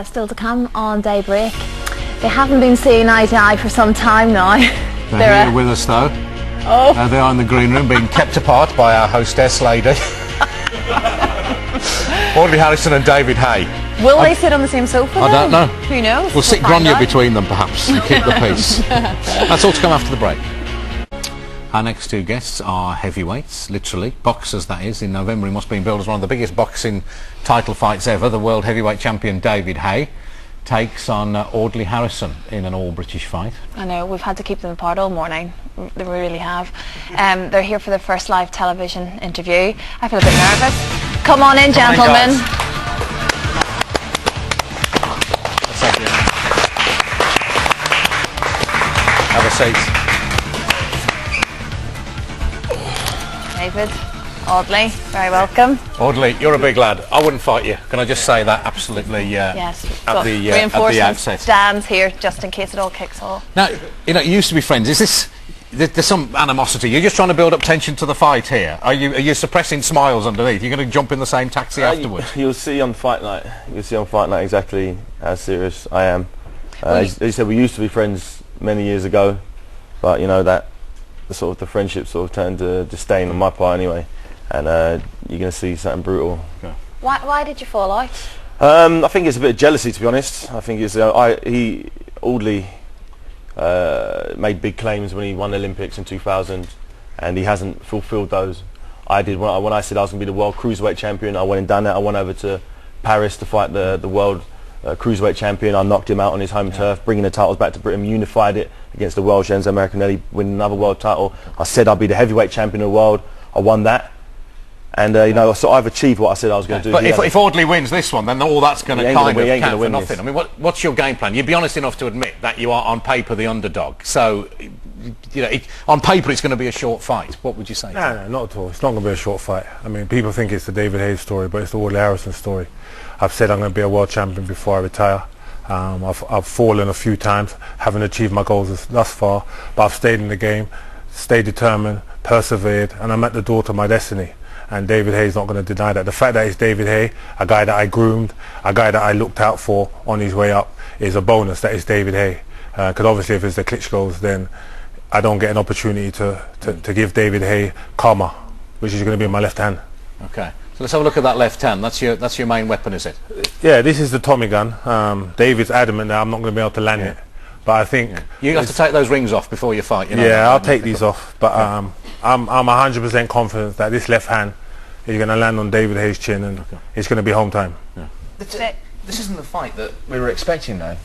Still to come on Daybreak. They haven't been seeing eye to eye for some time now. They're here with us though. Oh. They are in the green room being kept apart by our hostess lady. Audley Harrison and David Haye. Will they sit on the same sofa? I don't know. Who knows? We'll sit Grania between them perhaps and keep the peace. That's all to come after the break. Our next two guests are heavyweights, literally, boxers that is. In November he must be billed as one of the biggest boxing title fights ever. The world heavyweight champion David Haye takes on Audley Harrison in an all-British fight. I know, we've had to keep them apart all morning. We really have. They're here for their first live television interview. I feel a bit nervous. Come on in, gentlemen. Have a seat. David, Audley, very welcome. Audley, you're a big lad. I wouldn't fight you. Can I just say that absolutely yes, at the outset. Stands here just in case it all kicks off. Now, you know, you used to be friends. Is this... There's some animosity. You're just trying to build up tension to the fight here. Are you suppressing smiles underneath? You're going to jump in the same taxi afterwards? You'll see on fight night. You'll see on fight night exactly how serious I am. As you said, we used to be friends many years ago, but you know that the friendship sort of turned to disdain on my part anyway, and you're going to see something brutal. Okay. Why did you fall out? I think it's a bit of jealousy, to be honest. I think it's Audley made big claims when he won the Olympics in 2000, and he hasn't fulfilled those. I did when I said I was going to be the world cruiserweight champion. I went and done it. I went over to Paris to fight the world cruiserweight champion. I knocked him out on his home turf, bringing the titles back to Britain, unified it against the Welsh Enzo Americanelli, win another world title. I said I'd be the heavyweight champion of the world. I won that. And you know, so I've achieved what I said I was going to do. But if Audley wins this one, then all that's going to kind of count for nothing. This. I mean, what's your game plan? You'd be honest enough to admit that you are on paper the underdog. So, you know, on paper it's going to be a short fight. What would you say? No, not at all. It's not going to be a short fight. I mean, people think it's the David Haye story, but it's the Audley Harrison story. I've said I'm going to be a world champion before I retire. I've fallen a few times, haven't achieved my goals thus far, but I've stayed in the game, stayed determined, persevered, and I'm at the door to my destiny. And David Haye's not going to deny that. The fact that it's David Haye, a guy that I groomed, a guy that I looked out for on his way up, is a bonus that it's David Haye. Because obviously if it's the Klitschkos, then I don't get an opportunity to give David Haye karma, which is going to be in my left hand. Okay. So let's have a look at that left hand. That's your main weapon, is it? Yeah, this is the Tommy gun. David's adamant that I'm not going to be able to land it. But I think... You have to take those rings off before you fight, you know? Yeah, I'll take these off. But I'm 100% confident that this left hand is going to land on David Haye's chin, and it's going to be home time. Yeah. This isn't the fight that we were expecting, though,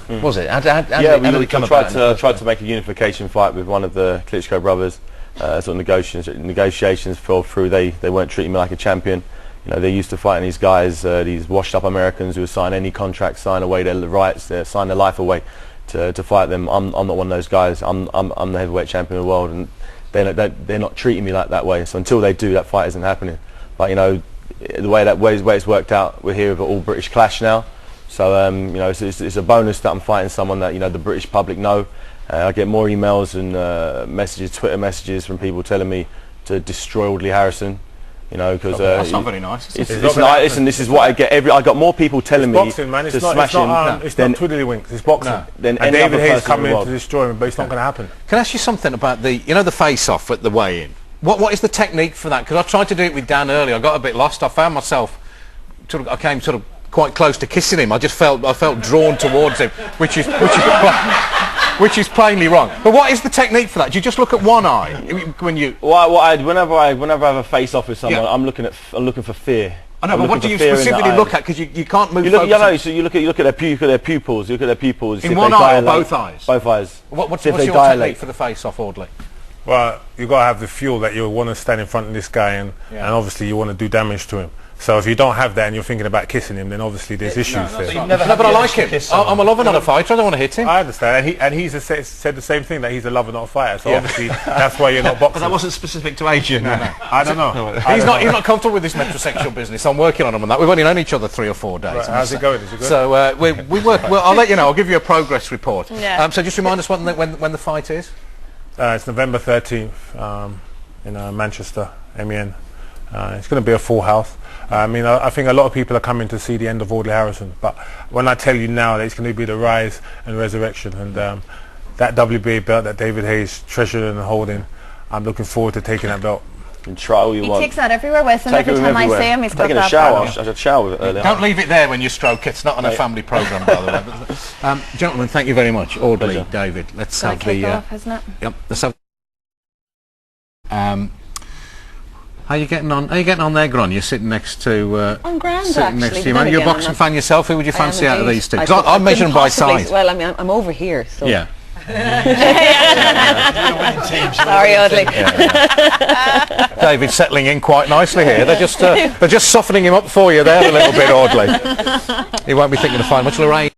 was it? We tried to make a unification fight with one of the Klitschko brothers. Sort of negotiations fell through. They weren't treating me like a champion. You know, they're used to fighting these guys, these washed-up Americans who sign any contract, sign away their rights, sign their life away to fight them. I'm not one of those guys. I'm the heavyweight champion of the world, and they're not treating me like that way. So until they do, that fight isn't happening. But you know, the way it's worked out, we're here with an all-British clash now. So you know, it's a bonus that I'm fighting someone that, you know, the British public know. I get more emails and messages, Twitter messages from people telling me to destroy Audley Harrison. You know, because that's not very nice. It's nice, and this is what I get. I got more people telling me boxing, man. to smash him. It's not twiddlywinks. It's boxing. No. Then and David Haye's coming in to destroy him, but it's not going to happen. Can I ask you something about the face-off at the weigh-in? What is the technique for that? Because I tried to do it with Dan earlier. I got a bit lost. I found myself I came quite close to kissing him. I felt drawn towards him, which is plainly wrong. But what is the technique for that? Do you just look at one eye when you? Whenever I have a face off with someone, I'm looking for fear. I know, but what do you specifically look at? Because you can't move. So you look at their pupils. You look at their pupils. In one eye or both eyes? Both eyes. What's your technique for the face-off, Audley? Well, you've got to have the fuel that you want to stand in front of this guy, and obviously you want to do damage to him. So if you don't have that and you're thinking about kissing him, then obviously there's issues there. But I like him. I'm a lover, not a fighter. I don't want to hit him. I understand, and he's said the same thing, that he's a lover, not a fighter. So obviously that's why you're not boxing. But that wasn't specific to Asian. No. I don't know. He's not comfortable with this metrosexual business. I'm working on him on that. We've only known each other 3 or 4 days. Right, how's it going? Is it good? So we work. Well, I'll let you know. I'll give you a progress report. Yeah. So just remind us when the fight is. It's November 13th in Manchester, MEN. It's going to be a full house. I mean, I think a lot of people are coming to see the end of Audley Harrison, but when I tell you now that it's going to be the rise and resurrection, and that WBA belt that David Haye is treasuring and holding, I'm looking forward to taking that belt. And try all you He want. takes that everywhere with him. Take Every it time I everywhere. see him, he's got Taking a that shower. belt. I had a shower with it earlier. Don't leave it there when you stroke. It's not on a family programme, by the way. But, gentlemen, thank you very much. Audley, Pleasure. David, let's Gonna have kick the... off, isn't it? Yep, let's have... how are you getting on? How are you getting on there, Gron? You're sitting next to... I'm grand, sitting next actually, to you, but man. then You're a again, boxing I'm fan yourself. Who would you I am fancy out of indeed. these two? I 'Cause I'm measuring by size. Well, I mean, I'm over here, so... Yeah. Sorry, Audley. David's settling in quite nicely here. They're just softening him up for you there a little bit, Audley. He won't be thinking of fine much. Lorraine.